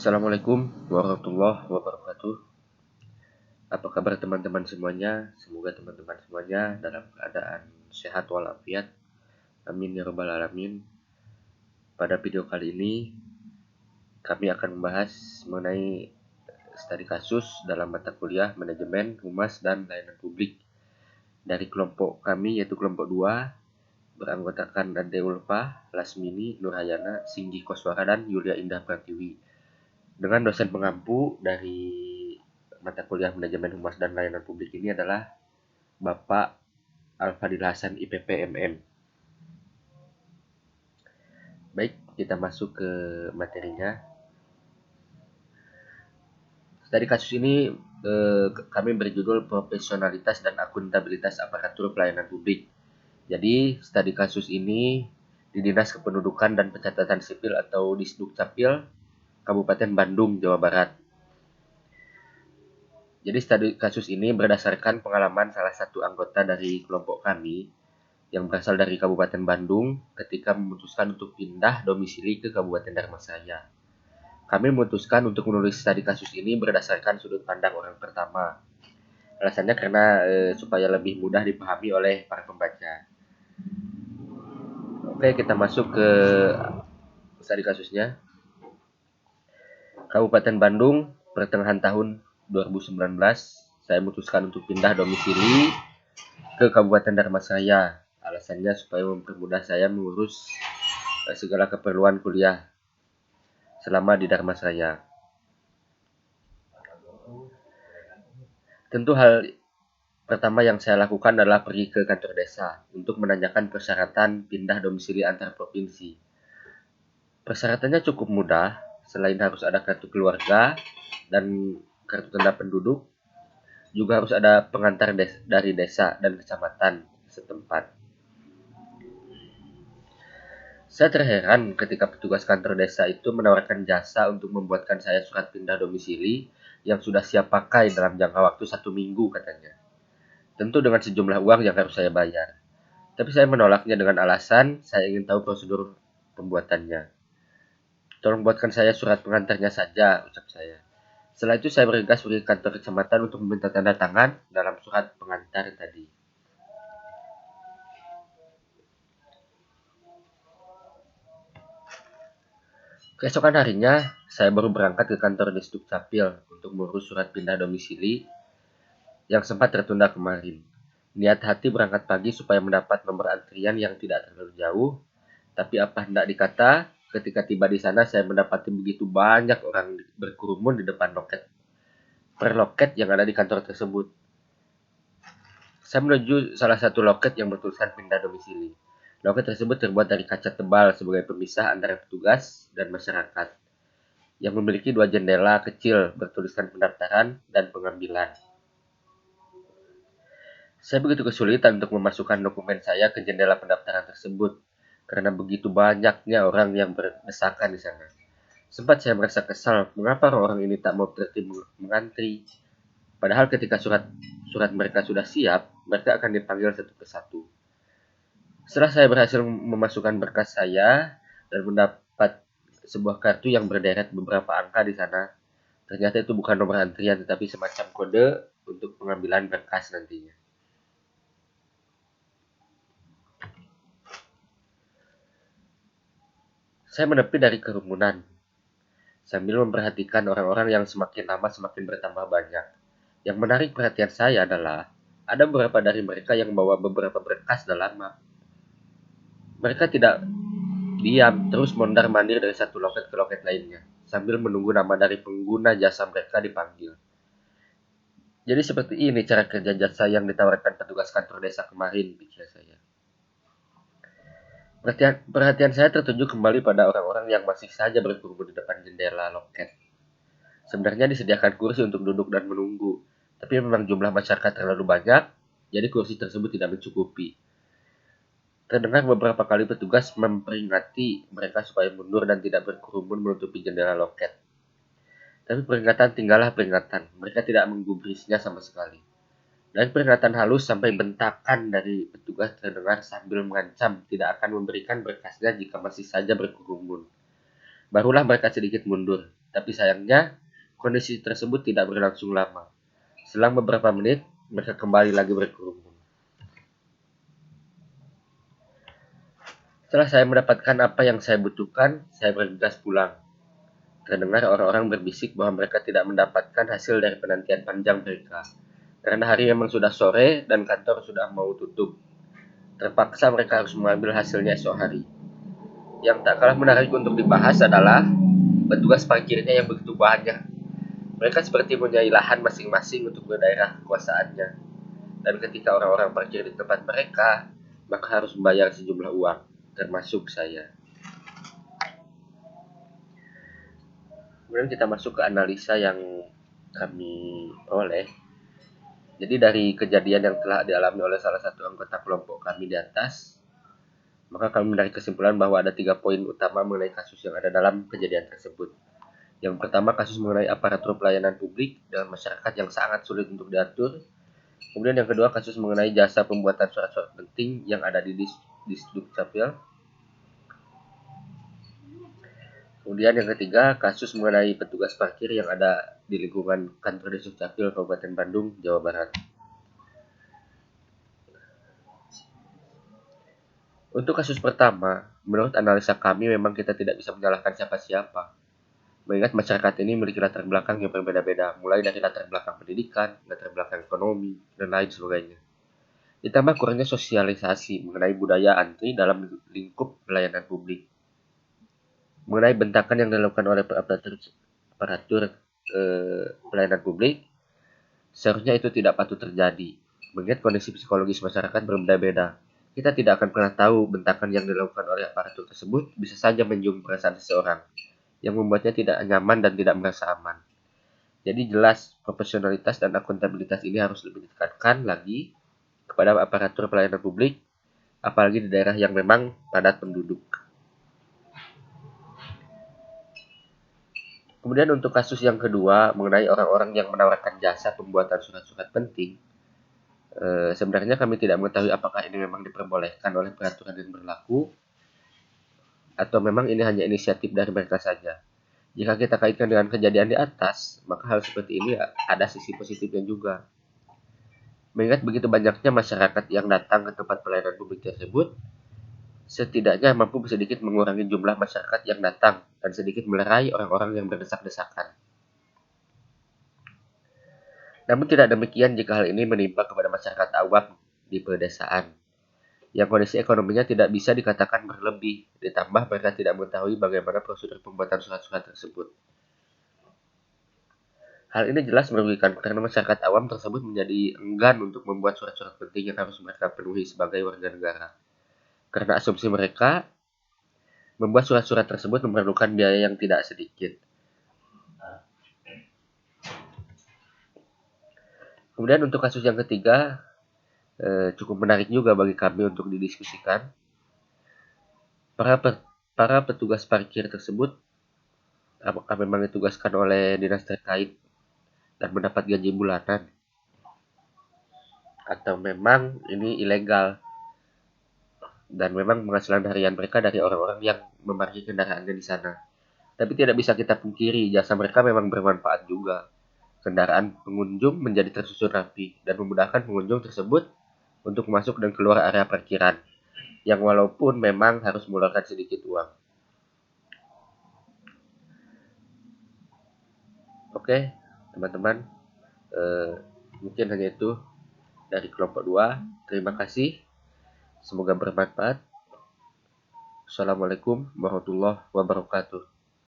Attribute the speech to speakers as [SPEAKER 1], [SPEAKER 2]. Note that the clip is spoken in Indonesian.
[SPEAKER 1] Assalamualaikum warahmatullahi wabarakatuh. Apa kabar teman-teman semuanya? Semoga teman-teman semuanya dalam keadaan sehat walafiat. Amin ya rabbal alamin. Pada video kali ini kami akan membahas mengenai studi kasus dalam mata kuliah Manajemen, Humas, dan Layanan Publik dari kelompok kami yaitu kelompok 2 beranggotakan Ade Ulfa, Lasmini, Nurhayana, Singgi Koswara, dan Yulia Indah Pratiwi. Dengan dosen pengampu dari mata kuliah Manajemen, Humas, dan Layanan Publik ini adalah Bapak Al-Fadil Hasan IPP MM. Baik, kita masuk ke materinya. Dari kasus ini kami berjudul Profesionalitas dan Akuntabilitas Aparatur Pelayanan Publik. Jadi, studi kasus ini di Dinas Kependudukan dan Pencatatan Sipil atau Disdukcapil Kabupaten Bandung, Jawa Barat. Jadi studi kasus ini berdasarkan pengalaman salah satu anggota dari kelompok kami yang berasal dari Kabupaten Bandung ketika memutuskan untuk pindah domisili ke Kabupaten Dharmasraya. Kami memutuskan untuk menulis studi kasus ini berdasarkan sudut pandang orang pertama. Alasannya karena supaya lebih mudah dipahami oleh para pembaca. Oke, kita masuk ke studi kasusnya. Kabupaten Bandung, pertengahan tahun 2019, saya memutuskan untuk pindah domisili ke Kabupaten Dharmasraya. Alasannya supaya mempermudah saya mengurus segala keperluan kuliah selama di Dharmasraya. Tentu hal pertama yang saya lakukan adalah pergi ke kantor desa untuk menanyakan persyaratan pindah domisili antar provinsi. Persyaratannya cukup mudah, selain harus ada kartu keluarga dan kartu tanda penduduk, juga harus ada pengantar dari desa dan kecamatan setempat. Saya terheran ketika petugas kantor desa itu menawarkan jasa untuk membuatkan saya surat pindah domisili yang sudah siap pakai dalam jangka waktu 1 minggu katanya. Tentu dengan sejumlah uang yang harus saya bayar. Tapi saya menolaknya dengan alasan saya ingin tahu prosedur pembuatannya. Tolong buatkan saya surat pengantarnya saja, ucap saya. Setelah itu saya bergegas pergi ke kantor kecamatan untuk meminta tanda tangan dalam surat pengantar tadi. Keesokan harinya, saya baru berangkat ke kantor Disdukcapil untuk mengurus surat pindah domisili yang sempat tertunda kemarin. Niat hati berangkat pagi supaya mendapat nomor antrian yang tidak terlalu jauh, tapi apa hendak dikata, ketika tiba di sana saya mendapati begitu banyak orang berkerumun di depan loket per loket yang ada di kantor tersebut. Saya menuju salah satu loket yang bertuliskan pindah domisili. Loket tersebut terbuat dari kaca tebal sebagai pemisah antara petugas dan masyarakat, yang memiliki 2 jendela kecil bertuliskan pendaftaran dan pengambilan. Saya begitu kesulitan untuk memasukkan dokumen saya ke jendela pendaftaran tersebut, karena begitu banyaknya orang yang berdesakan di sana. Sempat saya merasa kesal, mengapa orang ini tak mau tertib mengantri. Padahal ketika surat mereka sudah siap, mereka akan dipanggil satu persatu. Setelah saya berhasil memasukkan berkas saya dan mendapat sebuah kartu yang berderet beberapa angka di sana, ternyata itu bukan nomor antrian tetapi semacam kode untuk pengambilan berkas nantinya. Saya menepi dari kerumunan sambil memperhatikan orang-orang yang semakin lama semakin bertambah banyak. Yang menarik perhatian saya adalah ada beberapa dari mereka yang membawa beberapa berkas dalam map. Mereka tidak diam, terus mondar-mandir dari satu loket ke loket lainnya, sambil menunggu nama dari pengguna jasa mereka dipanggil. Jadi seperti ini cara kerja jasa yang ditawarkan petugas kantor desa kemarin, pikir saya. Perhatian saya tertuju kembali pada orang-orang yang masih saja berkerumun di depan jendela loket. Sebenarnya disediakan kursi untuk duduk dan menunggu, tapi memang jumlah masyarakat terlalu banyak, jadi kursi tersebut tidak mencukupi. Terdengar beberapa kali petugas memperingati mereka supaya mundur dan tidak berkerumun menutupi jendela loket. Tapi peringatan tinggallah peringatan, mereka tidak menggubrisnya sama sekali. Dari peringatan halus sampai bentakan dari petugas terdengar sambil mengancam tidak akan memberikan berkasnya jika masih saja berkerumun. Barulah mereka sedikit mundur. Tapi sayangnya, kondisi tersebut tidak berlangsung lama. Selang beberapa menit, mereka kembali lagi berkerumun. Setelah saya mendapatkan apa yang saya butuhkan, saya bergegas pulang. Terdengar orang-orang berbisik bahwa mereka tidak mendapatkan hasil dari penantian panjang mereka. Karena hari memang sudah sore dan kantor sudah mau tutup. Terpaksa mereka harus mengambil hasilnya esok hari. Yang tak kalah menarik untuk dibahas adalah petugas parkirnya yang begitu banyak. Mereka seperti mempunyai lahan masing-masing untuk daerah kekuasaannya. Dan ketika orang-orang parkir di tempat mereka, maka harus membayar sejumlah uang, termasuk saya. Kemudian kita masuk ke analisa yang kami peroleh. Jadi dari kejadian yang telah dialami oleh salah satu anggota kelompok kami di atas, maka kami menarik kesimpulan bahwa ada 3 poin utama mengenai kasus yang ada dalam kejadian tersebut. Yang pertama, kasus mengenai aparatur pelayanan publik dengan masyarakat yang sangat sulit untuk diatur. Kemudian yang kedua, kasus mengenai jasa pembuatan surat-surat penting yang ada di Disdukcapil. Kemudian yang ketiga, kasus mengenai petugas parkir yang ada di lingkungan kantor Disdukcapil Kabupaten Bandung, Jawa Barat. Untuk kasus pertama, menurut analisa kami memang kita tidak bisa menyalahkan siapa-siapa. Mengingat masyarakat ini memiliki latar belakang yang berbeda-beda, mulai dari latar belakang pendidikan, latar belakang ekonomi, dan lain sebagainya. Ditambah kurangnya sosialisasi mengenai budaya antri dalam lingkup pelayanan publik. Mengenai bentakan yang dilakukan oleh aparatur pelayanan publik, seharusnya itu tidak patut terjadi. Mengingat kondisi psikologis masyarakat berbeda-beda, kita tidak akan pernah tahu bentakan yang dilakukan oleh aparatur tersebut bisa saja menyinggung perasaan seseorang, yang membuatnya tidak nyaman dan tidak merasa aman. Jadi jelas profesionalitas dan akuntabilitas ini harus lebih ditekankan lagi kepada aparatur pelayanan publik, apalagi di daerah yang memang padat penduduk. Kemudian untuk kasus yang kedua mengenai orang-orang yang menawarkan jasa pembuatan surat-surat penting, sebenarnya kami tidak mengetahui apakah ini memang diperbolehkan oleh peraturan yang berlaku atau memang ini hanya inisiatif dari mereka saja. Jika kita kaitkan dengan kejadian di atas, maka hal seperti ini ada sisi positifnya juga. Mengingat begitu banyaknya masyarakat yang datang ke tempat pelayanan publik tersebut, setidaknya mampu sedikit mengurangi jumlah masyarakat yang datang dan sedikit melerai orang-orang yang berdesak-desakan. Namun tidak demikian jika hal ini menimpa kepada masyarakat awam di pedesaan, yang kondisi ekonominya tidak bisa dikatakan berlebih, ditambah mereka tidak mengetahui bagaimana prosedur pembuatan surat-surat tersebut. Hal ini jelas merugikan karena masyarakat awam tersebut menjadi enggan untuk membuat surat-surat penting yang harus mereka penuhi sebagai warga negara. Karena asumsi mereka, membuat surat-surat tersebut memerlukan biaya yang tidak sedikit. Kemudian untuk kasus yang ketiga, cukup menarik juga bagi kami untuk didiskusikan. Para petugas parkir tersebut apakah memang ditugaskan oleh dinas terkait dan mendapat gaji bulanan, atau memang ini ilegal dan memang penghasilan harian mereka dari orang-orang yang memarkir kendaraannya di sana. Tapi tidak bisa kita pungkiri, jasa mereka memang bermanfaat juga. Kendaraan pengunjung menjadi tersusun rapi dan memudahkan pengunjung tersebut untuk masuk dan keluar area parkiran, yang walaupun memang harus mengeluarkan sedikit uang. Oke, teman-teman, mungkin hanya itu dari kelompok 2. Terima kasih, semoga bermanfaat. Assalamualaikum warahmatullahi wabarakatuh.